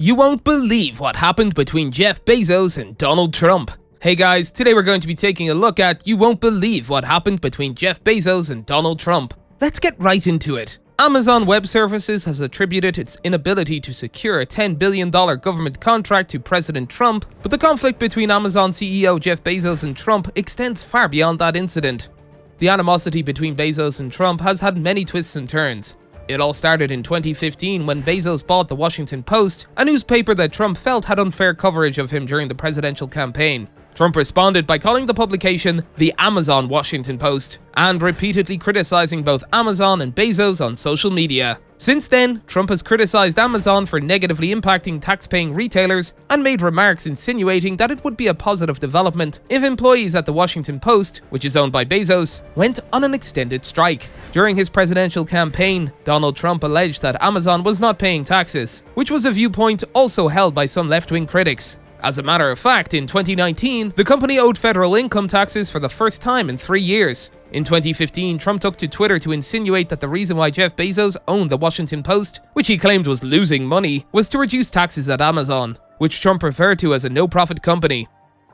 You won't believe what happened between Jeff Bezos and Donald Trump. Hey guys, today we're going to be taking a look at You won't believe what happened between Jeff Bezos and Donald Trump. Let's get right into it. Amazon Web Services has attributed its inability to secure a $10 billion government contract to President Trump, but the conflict between Amazon CEO Jeff Bezos and Trump extends far beyond that incident. The animosity between Bezos and Trump has had many twists and turns. It all started in 2015 when Bezos bought the Washington Post, a newspaper that Trump felt had unfair coverage of him during the presidential campaign. Trump responded by calling the publication the Amazon Washington Post and repeatedly criticizing both Amazon and Bezos on social media. Since then, Trump has criticized Amazon for negatively impacting tax-paying retailers and made remarks insinuating that it would be a positive development if employees at the Washington Post, which is owned by Bezos, went on an extended strike. During his presidential campaign, Donald Trump alleged that Amazon was not paying taxes, which was a viewpoint also held by some left-wing critics. As a matter of fact, in 2019, the company owed federal income taxes for the first time in 3 years. In 2015, Trump took to Twitter to insinuate that the reason why Jeff Bezos owned the Washington Post, which he claimed was losing money, was to reduce taxes at Amazon, which Trump referred to as a no-profit company.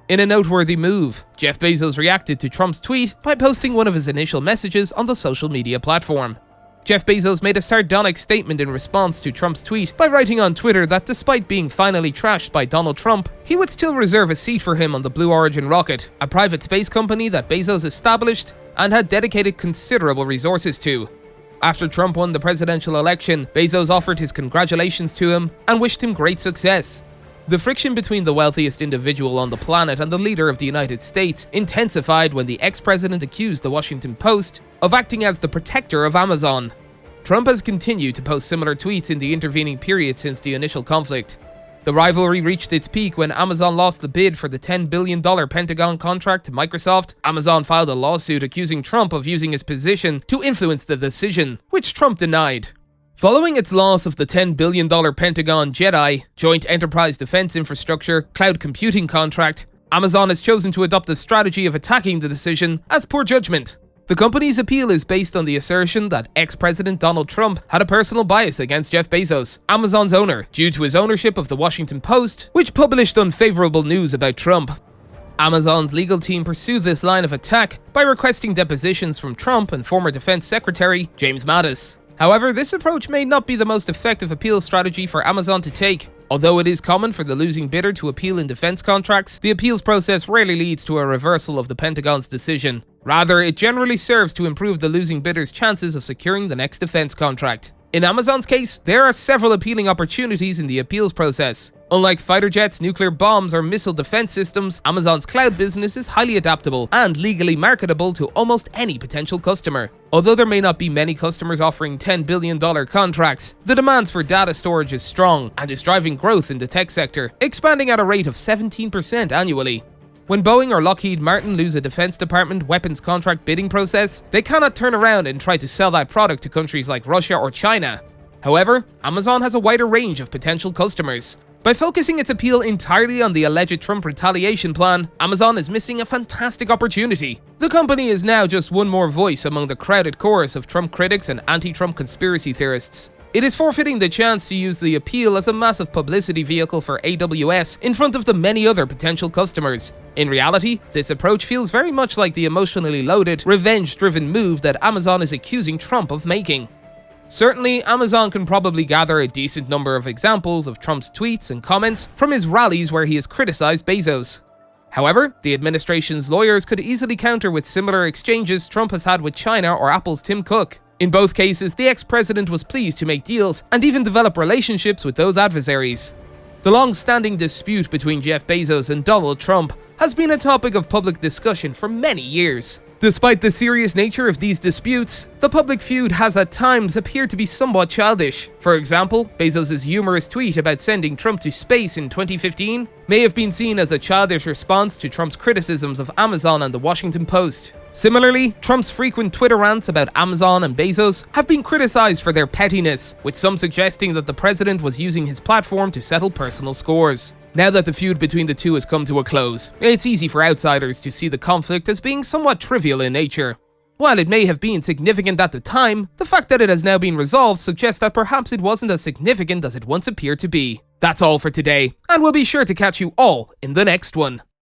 In a noteworthy move, Jeff Bezos reacted to Trump's tweet by posting one of his initial messages on the social media platform. Jeff Bezos made a sardonic statement in response to Trump's tweet by writing on Twitter that despite being finally trashed by Donald Trump, he would still reserve a seat for him on the Blue Origin rocket, a private space company that Bezos established and had dedicated considerable resources to. After Trump won the presidential election, Bezos offered his congratulations to him and wished him great success. The friction between the wealthiest individual on the planet and the leader of the United States intensified when the ex-president accused the Washington Post of acting as the protector of Amazon. Trump has continued to post similar tweets in the intervening period since the initial conflict. The rivalry reached its peak when Amazon lost the bid for the $10 billion Pentagon contract to Microsoft. Amazon filed a lawsuit accusing Trump of using his position to influence the decision, which Trump denied. Following its loss of the $10 billion Pentagon JEDI, Joint Enterprise Defense Infrastructure, cloud computing contract, Amazon has chosen to adopt the strategy of attacking the decision as poor judgment. The company's appeal is based on the assertion that ex-President Donald Trump had a personal bias against Jeff Bezos, Amazon's owner, due to his ownership of the Washington Post, which published unfavorable news about Trump. Amazon's legal team pursued this line of attack by requesting depositions from Trump and former Defense Secretary James Mattis. However, this approach may not be the most effective appeal strategy for Amazon to take. Although it is common for the losing bidder to appeal in defense contracts, the appeals process rarely leads to a reversal of the Pentagon's decision. Rather, it generally serves to improve the losing bidder's chances of securing the next defense contract. In Amazon's case, there are several appealing opportunities in the appeals process. Unlike fighter jets, nuclear bombs, or missile defense systems, Amazon's cloud business is highly adaptable and legally marketable to almost any potential customer. Although there may not be many customers offering $10 billion contracts, the demands for data storage is strong and is driving growth in the tech sector, expanding at a rate of 17% annually. When Boeing or Lockheed Martin lose a Defense Department weapons contract bidding process, they cannot turn around and try to sell that product to countries like Russia or China. However, Amazon has a wider range of potential customers. By focusing its appeal entirely on the alleged Trump retaliation plan, Amazon is missing a fantastic opportunity. The company is now just one more voice among the crowded chorus of Trump critics and anti-Trump conspiracy theorists. It is forfeiting the chance to use the appeal as a massive publicity vehicle for AWS in front of the many other potential customers. In reality, this approach feels very much like the emotionally loaded, revenge-driven move that Amazon is accusing Trump of making. Certainly, Amazon can probably gather a decent number of examples of Trump's tweets and comments from his rallies where he has criticized Bezos. However, the administration's lawyers could easily counter with similar exchanges Trump has had with China or Apple's Tim Cook. In both cases, the ex-president was pleased to make deals and even develop relationships with those adversaries. The long-standing dispute between Jeff Bezos and Donald Trump has been a topic of public discussion for many years. Despite the serious nature of these disputes, the public feud has at times appeared to be somewhat childish. For example, Bezos' humorous tweet about sending Trump to space in 2015 may have been seen as a childish response to Trump's criticisms of Amazon and the Washington Post. Similarly, Trump's frequent Twitter rants about Amazon and Bezos have been criticized for their pettiness, with some suggesting that the president was using his platform to settle personal scores. Now that the feud between the two has come to a close, it's easy for outsiders to see the conflict as being somewhat trivial in nature. While it may have been significant at the time, the fact that it has now been resolved suggests that perhaps it wasn't as significant as it once appeared to be. That's all for today, and we'll be sure to catch you all in the next one.